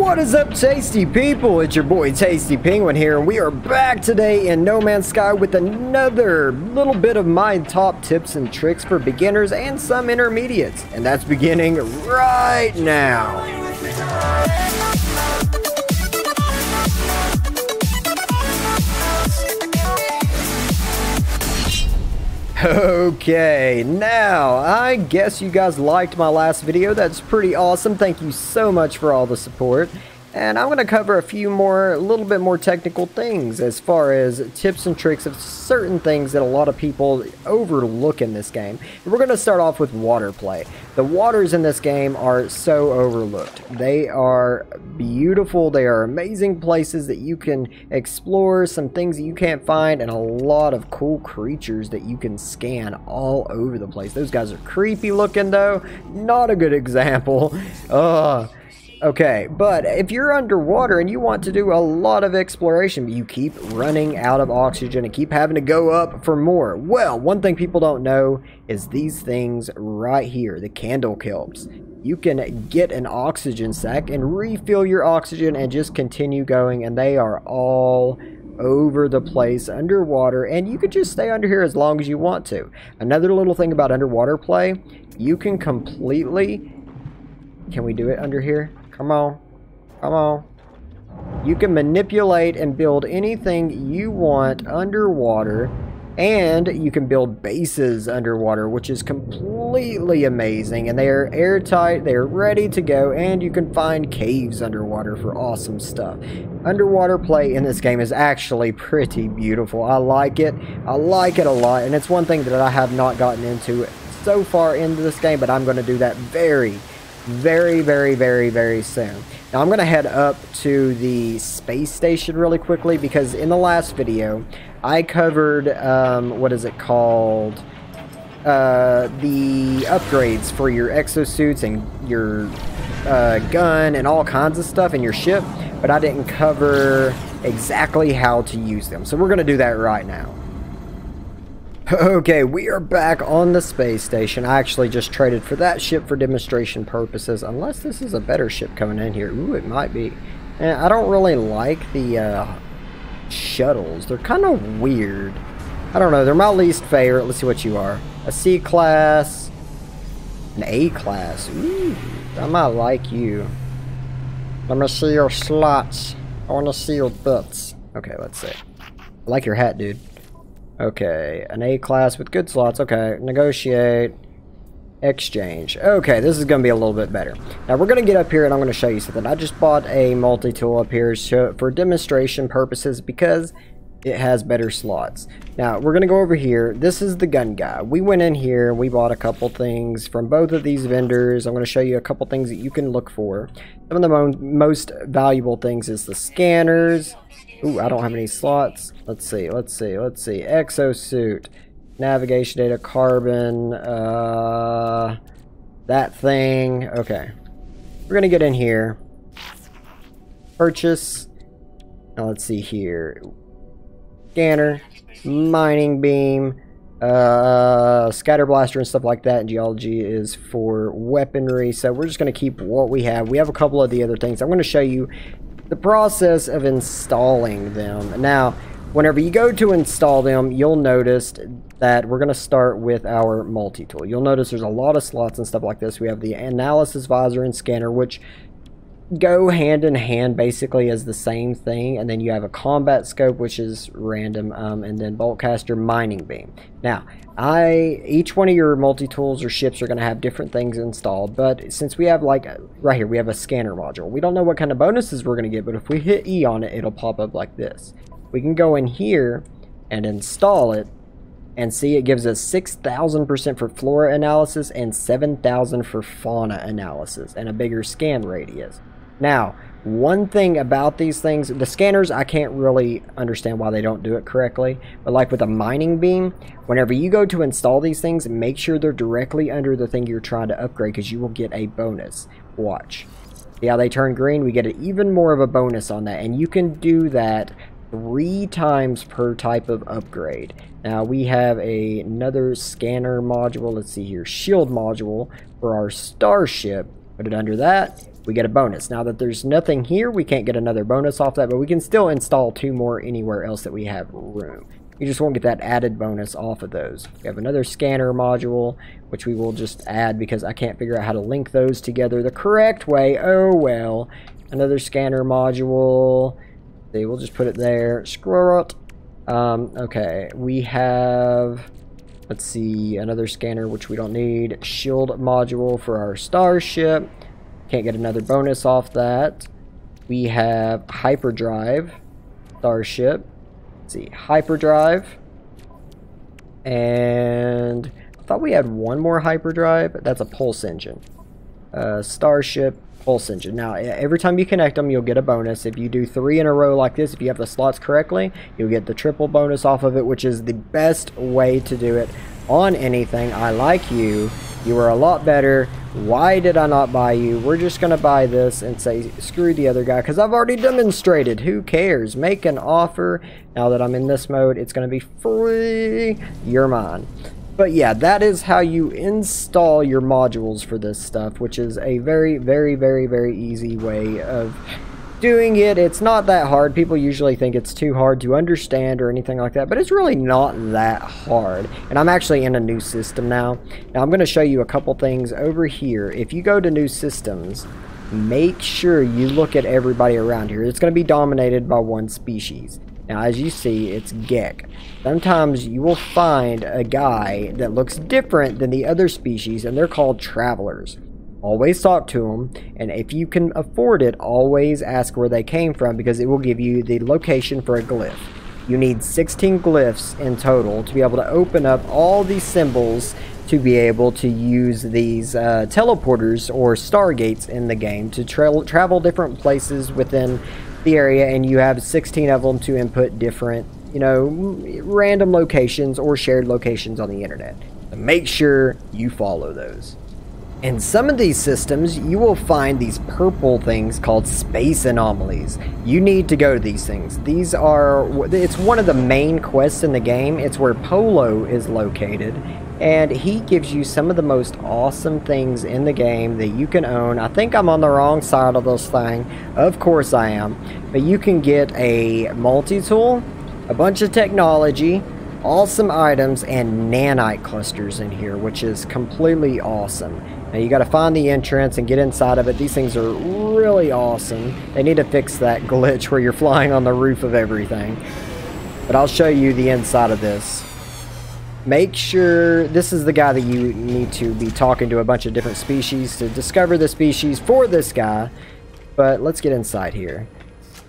What is up, tasty people? It's your boy Tasty Penguin here, and we are back today in No Man's Sky with another little bit of my top tips and tricks for beginners and some intermediates, and that's beginning right now. Okay, now I guess you guys liked my last video. That's pretty awesome. Thank you so much for all the support. And I'm going to cover a few more, a little bit more technical things as far as tips and tricks of certain things that a lot of people overlook in this game. And we're going to start off with water play. The waters in this game are so overlooked. They are beautiful. They are amazing places that you can explore, some things that you can't find, and a lot of cool creatures that you can scan all over the place. Those guys are creepy looking though. Not a good example. Okay, but if you're underwater and you want to do a lot of exploration, but you keep running out of oxygen and keep having to go up for more, well, one thing people don't know is these things right here, the candle kelps. You can get an oxygen sac and refill your oxygen and just continue going, and they are all over the place underwater, and you could just stay under here as long as you want to. Another little thing about underwater play, you can completely... Can we do it under here? Come on. Come on. You can manipulate and build anything you want underwater, and you can build bases underwater, which is completely amazing, and they are airtight, they are ready to go, and you can find caves underwater for awesome stuff. Underwater play in this game is actually pretty beautiful. I like it. I like it a lot, and it's one thing that I have not gotten into so far into this game, but I'm going to do that very soon. Now I'm going to head up to the space station really quickly, because in the last video I covered what is it called, the upgrades for your exosuits and your gun and all kinds of stuff in your ship, but I didn't cover exactly how to use them, so we're going to do that right now. Okay, we are back on the space station. I actually just traded for that ship for demonstration purposes, unless this is a better ship coming in here. Ooh, it might be. And I don't really like the shuttles. They're kind of weird. I don't know, they're my least favorite. Let's see what you are. A C class, an A class. Ooh, I might like you. Let me see your slots. I want to see your butts. Okay, let's see. I like your hat, dude. Okay, an A class with good slots. Okay, negotiate, exchange. Okay, this is going to be a little bit better. Now we're going to get up here and I'm going to show you something. I just bought a multi-tool up here for demonstration purposes because it has better slots. Now we're going to go over here. This is the gun guy. We went in here, we bought a couple things from both of these vendors. I'm going to show you a couple things that you can look for. Some of the most valuable things is the scanners. Ooh, I don't have any slots. Let's see. Exosuit, navigation data, carbon, that thing. Okay. We're going to get in here. Purchase. Now let's see here. Scanner, mining beam, scatter blaster and stuff like that. And geology is for weaponry. So we're just going to keep what we have. We have a couple of the other things. I'm going to show you the process of installing them. Now, whenever you go to install them, you'll notice that we're going to start with our multi-tool. You'll notice there's a lot of slots and stuff like this. We have the analysis visor and scanner, which go hand in hand basically as the same thing, and then you have a combat scope, which is random, and then boltcaster, mining beam. Now each one of your multi-tools or ships are going to have different things installed, but since we have, like right here, we have a scanner module, we don't know what kind of bonuses we're going to get, but if we hit E on it, it'll pop up like this. We can go in here and install it and see it gives us 6,000% for flora analysis and 7,000 for fauna analysis and a bigger scan radius. Now, one thing about these things, the scanners, I can't really understand why they don't do it correctly, but like with a mining beam, whenever you go to install these things, make sure they're directly under the thing you're trying to upgrade, because you will get a bonus. Watch. See how they turn green? We get even more of a bonus on that, and you can do that 3 times per type of upgrade. Now we have another scanner module. Let's see here, shield module for our starship. Put it under that. we get a bonus. Now that there's nothing here, we can't get another bonus off that, but we can still install 2 more anywhere else that we have room. You just won't get that added bonus off of those. We have another scanner module, which we will just add because I can't figure out how to link those together the correct way. Oh well. Another scanner module. See, we'll just put it there. Screw it. Okay, we have, let's see, another scanner, which we don't need. Shield module for our starship. Can't get another bonus off that. We have hyperdrive starship. Let's see, hyperdrive. And I thought we had one more hyperdrive. That's a pulse engine. Starship, pulse engine. Now, every time you connect them, you'll get a bonus. If you do 3 in a row like this, if you have the slots correctly, you'll get the triple bonus off of it, which is the best way to do it on anything. I like you. You are a lot better. Why did I not buy you? We're just going to buy this and say, screw the other guy, because I've already demonstrated. Who cares? Make an offer. Now that I'm in this mode, it's going to be free. You're mine. But yeah, that is how you install your modules for this stuff, which is a very, very, very, very easy way of doing it. It's not that hard. People usually think it's too hard to understand or anything like that, but it's really not that hard. And I'm actually in a new system now. Now I'm going to show you a couple things over here. If you go to new systems, make sure you look at everybody around here. It's going to be dominated by one species. Now, as you see, it's Gek. Sometimes you will find a guy that looks different than the other species, and they're called travelers. Always talk to them, and if you can afford it, always ask where they came from, because it will give you the location for a glyph. You need 16 glyphs in total to be able to open up all these symbols to be able to use these teleporters or stargates in the game to travel different places within the area, and you have 16 of them to input different, you know, random locations or shared locations on the internet. So make sure you follow those. In some of these systems, you will find these purple things called space anomalies. You need to go to these things. These are, it's one of the main quests in the game. It's where Polo is located, and he gives you some of the most awesome things in the game that you can own. I think I'm on the wrong side of this thing. Of course I am. But you can get a multi-tool, a bunch of technology, awesome items, and nanite clusters in here, which is completely awesome. Now you got to find the entrance and get inside of it. These things are really awesome. They need to fix that glitch where you're flying on the roof of everything. But I'll show you the inside of this. Make sure this is the guy that you need to be talking to a bunch of different species to discover the species for this guy. But let's get inside here.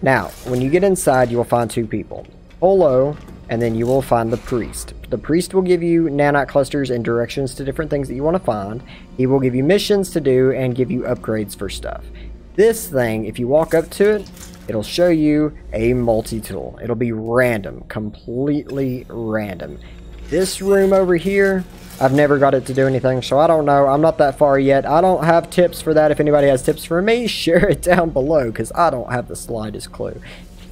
Now, when you get inside, you will find 2 people. Polo, and then you will find the priest. The priest will give you nanite clusters and directions to different things that you want to find. He will give you missions to do and give you upgrades for stuff. This thing, if you walk up to it, it'll show you a multi-tool. It'll be random, completely random. This room over here, I've never got it to do anything, so I don't know. I'm not that far yet. I don't have tips for that. If anybody has tips for me, share it down below, because I don't have the slightest clue.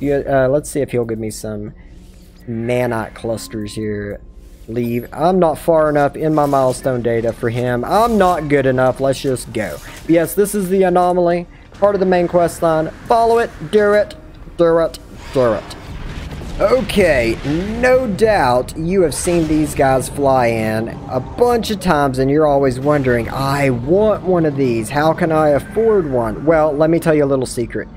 Let's see if he'll give me some nanite clusters here. Leave. I'm not far enough in my milestone data for him. I'm not good enough. Let's just go. But yes, this is the anomaly. Part of the main quest line. Follow it. Do it. Do it. Do it. Okay, no doubt you have seen these guys fly in a bunch of times, and you're always wondering, I want one of these. How can I afford one? Well, let me tell you a little secret.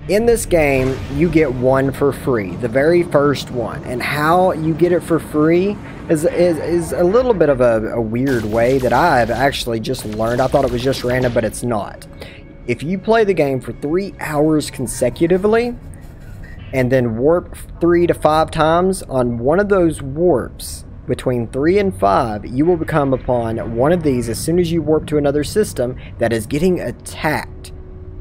In this game, you get one for free, the very first one. And how you get it for free is a little bit of a weird way that I've actually just learned. I thought it was just random, but it's not. If you play the game for 3 hours consecutively, and then warp 3 to 5 times, on one of those warps between 3 and 5, you will come upon one of these as soon as you warp to another system that is getting attacked.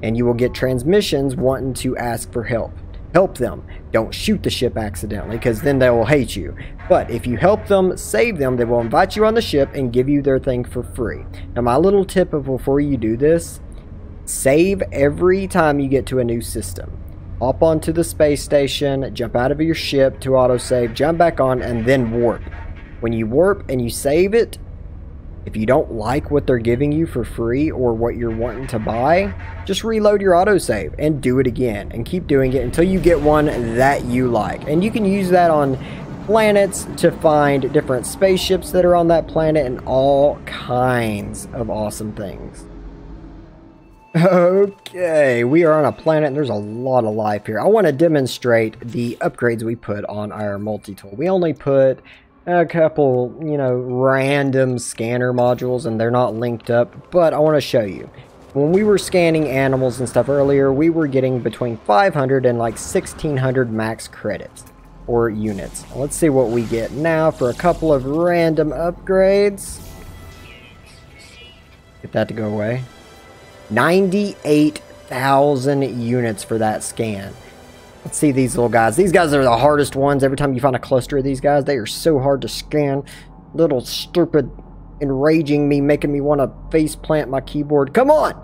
And you will get transmissions wanting to ask for help. Help them. Don't shoot the ship accidentally, because then they will hate you. But if you help them, save them, they will invite you on the ship and give you their thing for free. Now my little tip before you do this, save every time you get to a new system. Hop onto the space station, jump out of your ship to autosave, jump back on, and then warp. When you warp and you save it, If you don't like what they're giving you for free or what you're wanting to buy, just reload your autosave and do it again and keep doing it until you get one that you like. And you can use that on planets to find different spaceships that are on that planet and all kinds of awesome things. Okay, we are on a planet and there's a lot of life here. I want to demonstrate the upgrades we put on our multi-tool. We only put a couple, you know, random scanner modules and they're not linked up, but I want to show you. When we were scanning animals and stuff earlier, we were getting between 500 and like 1600 max credits or units. Let's see what we get now for a couple of random upgrades. Get that to go away. 98,000 units for that scan. Let's see these little guys. These guys are the hardest ones. Every time you find a cluster of these guys, they are so hard to scan. Little stupid, enraging me, making me want to face plant my keyboard. Come on!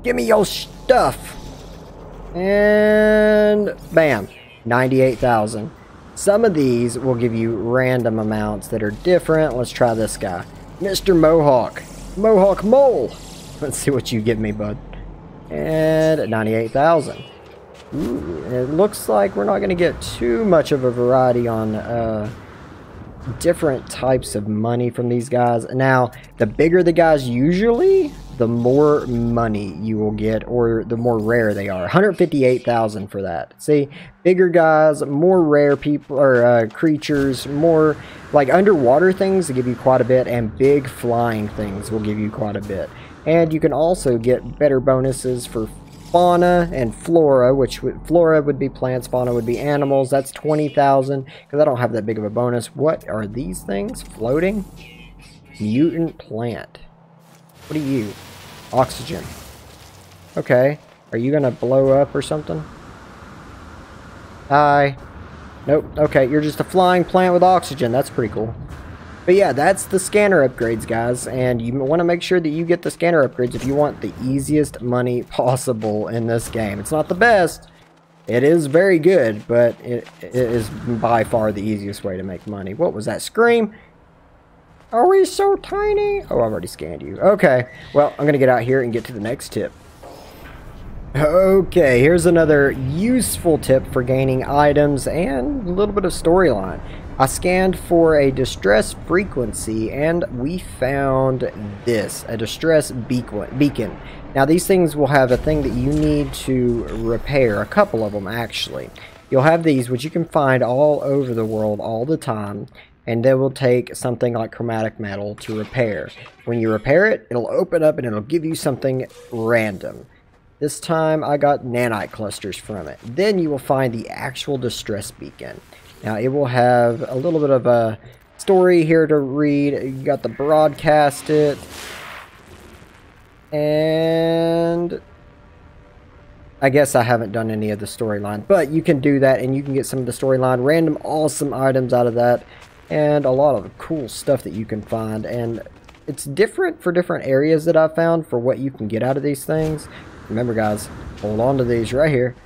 Give me your stuff! And bam! 98,000. Some of these will give you random amounts that are different. Let's try this guy. Mr. Mohawk. Mohawk Mole. Let's see what you give me, bud. And 98,000. Ooh, it looks like we're not going to get too much of a variety on different types of money from these guys. Now, the bigger the guys usually, the more money you will get, or the more rare they are. 158,000 for that. See, bigger guys, more rare people or creatures, more like underwater things will give you quite a bit, and big flying things will give you quite a bit. And you can also get better bonuses for fauna and flora, which flora would be plants, fauna would be animals. That's 20,000 because I don't have that big of a bonus. What are these things floating? Mutant plant. What are you? Oxygen. Okay. Are you gonna blow up or something? Hi. Nope. Okay, you're just a flying plant with oxygen. That's pretty cool. But yeah, that's the scanner upgrades, guys, and you want to make sure that you get the scanner upgrades if you want the easiest money possible in this game. It's not the best. It is very good, but it is by far the easiest way to make money. What was that scream? Are we so tiny? Oh, I've already scanned you. Okay, well, I'm going to get out here and get to the next tip. Okay, here's another useful tip for gaining items and a little bit of storyline. I scanned for a distress frequency and we found this, a distress beacon. Now these things will have a thing that you need to repair, a couple of them actually. You'll have these which you can find all over the world all the time, and they will take something like chromatic metal to repair. When you repair it, it'll open up and it'll give you something random. This time I got nanite clusters from it. Then you will find the actual distress beacon. Now it will have a little bit of a story here to read. You got the broadcast it. And I guess I haven't done any of the storyline, but you can do that and you can get some of the storyline, random awesome items out of that, and a lot of cool stuff that you can find. And it's different for different areas that I've found for what you can get out of these things. Remember guys, hold on to these right here,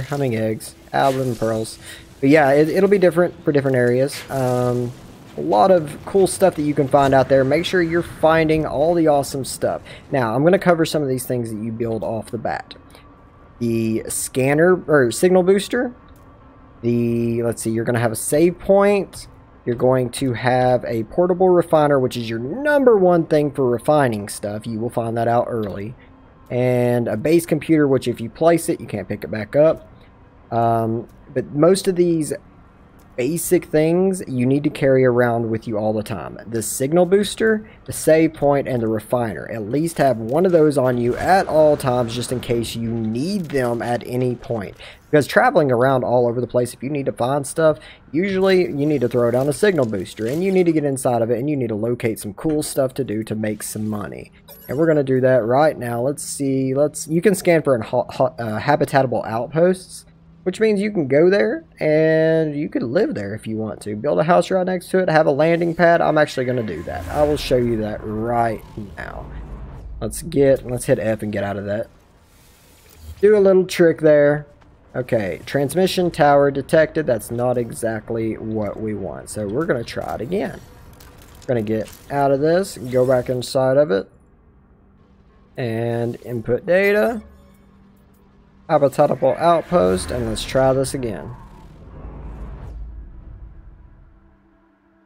humming eggs, album pearls. But yeah, it'll be different for different areas. A lot of cool stuff that you can find out there. Make sure you're finding all the awesome stuff. Now, I'm going to cover some of these things that you build off the bat. The scanner, or signal booster. Let's see, you're going to have a save point. You're going to have a portable refiner, which is your #1 thing for refining stuff. You will find that out early. And a base computer, which if you place it, you can't pick it back up. But most of these basic things you need to carry around with you all the time. The signal booster, the save point, and the refiner. At least have one of those on you at all times just in case you need them at any point. Because traveling around all over the place, if you need to find stuff, usually you need to throw down a signal booster and you need to get inside of it and you need to locate some cool stuff to do to make some money. And we're going to do that right now. Let's see. You can scan for habitable outposts, which means you can go there and you could live there if you want to. Build a house right next to it, have a landing pad. I'm actually going to do that. I will show you that right now. Let's hit F and get out of that. Do a little trick there. Okay, transmission tower detected. That's not exactly what we want. So we're going to try it again. Gonna get out of this, go back inside of it, and input data, habitable outpost, and let's try this again.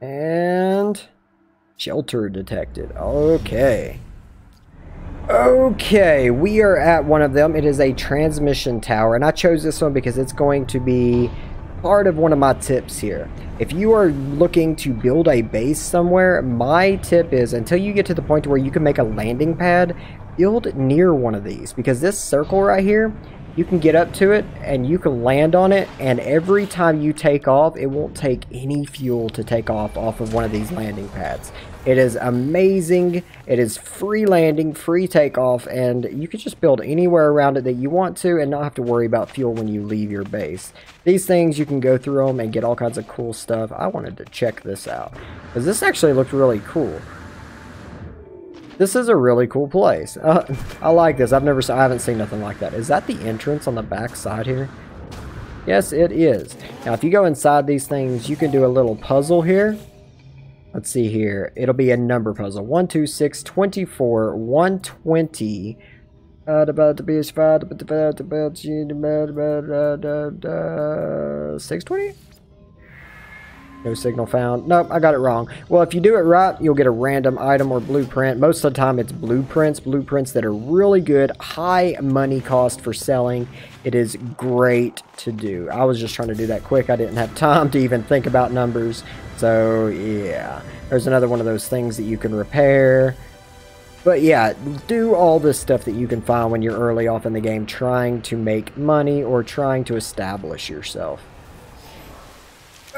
And shelter detected. Okay. Okay, we are at one of them. It is a transmission tower, and I chose this one because it's going to be part of one of my tips here. If you are looking to build a base somewhere, my tip is until you get to the point where you can make a landing pad, build near one of these, because this circle right here, you can get up to it and you can land on it, and every time you take off, it won't take any fuel to take off of one of these landing pads. It is amazing. It is free landing, free takeoff, and you can just build anywhere around it that you want to and not have to worry about fuel when you leave your base. These things, you can go through them and get all kinds of cool stuff. I wanted to check this out because this actually looked really cool. This is a really cool place. I like this. I haven't seen nothing like that. Is that the entrance on the back side here? Yes, it is. Now, if you go inside these things, you can do a little puzzle here. Let's see here. It'll be a number puzzle. 1, 2, 6, 24, 120. 620? No signal found. Nope, I got it wrong. Well, if you do it right, you'll get a random item or blueprint. Most of the time, it's blueprints that are really good, high money cost for selling. It is great to do. I was just trying to do that quick. I didn't have time to even think about numbers. So, yeah. There's another one of those things that you can repair. But yeah, do all this stuff that you can find when you're early off in the game trying to make money or trying to establish yourself.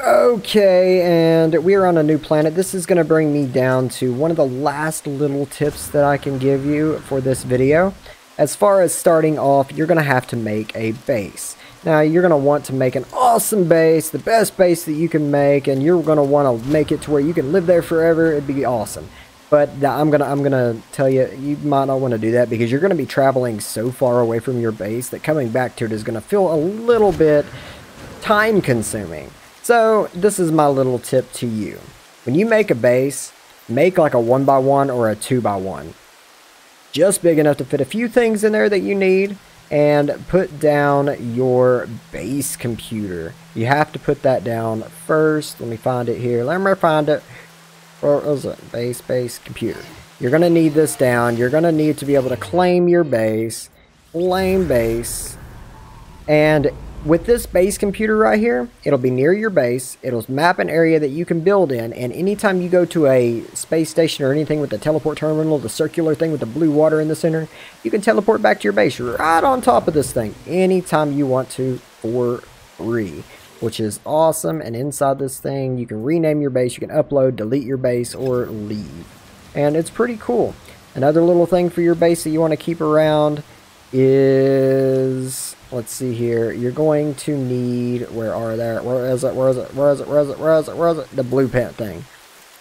Okay, and we're on a new planet. This is going to bring me down to one of the last little tips that I can give you for this video. As far as starting off, you're going to have to make a base. Now, you're going to want to make an awesome base, the best base that you can make, and you're going to want to make it to where you can live there forever. It'd be awesome. But I'm gonna tell you, you might not want to do that because you're going to be traveling so far away from your base that coming back to it is going to feel a little bit time consuming. So this is my little tip to you. When you make a base, make like a 1x1 or a 2x1. Just big enough to fit a few things in there that you need, and put down your base computer. You have to put that down first. Let me find it here. Let me find it. Where is it? Base computer. You're going to need this down. You're going to need to be able to claim your base. Claim base. And with this base computer right here, it'll be near your base. It'll map an area that you can build in, and anytime you go to a space station or anything with the teleport terminal, the circular thing with the blue water in the center, you can teleport back to your base right on top of this thing anytime you want to for free, which is awesome. And inside this thing, you can rename your base, you can upload, delete your base, or leave. And it's pretty cool. Another little thing for your base that you want to keep around is, let's see here, you're going to need, where is it, the blueprint thing.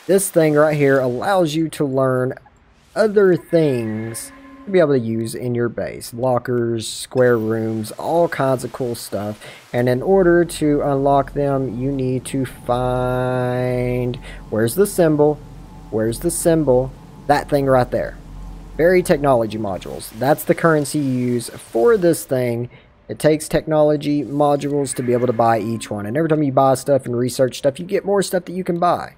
This thing right here allows you to learn other things to be able to use in your base. Lockers, square rooms, all kinds of cool stuff. And in order to unlock them, you need to find, where's the symbol, that thing right there. Berry technology modules. That's the currency you use for this thing. It takes technology modules to be able to buy each one. And every time you buy stuff and research stuff, you get more stuff that you can buy,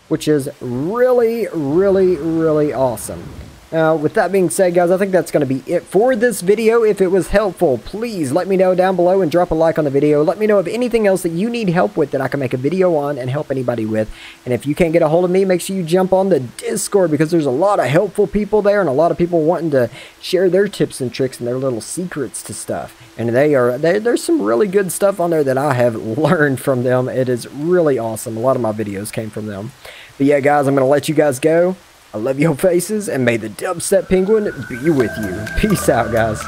which is really, really, really awesome. Now, with that being said, guys, I think that's going to be it for this video. If it was helpful, please let me know down below and drop a like on the video. Let me know of anything else that you need help with that I can make a video on and help anybody with. And if you can't get a hold of me, make sure you jump on the Discord, because there's a lot of helpful people there and a lot of people wanting to share their tips and tricks and their little secrets to stuff. And there's some really good stuff on there that I have learned from them. It is really awesome. A lot of my videos came from them. But yeah, guys, I'm going to let you guys go. I love your faces, and may the dubstep penguin be with you. Peace out, guys.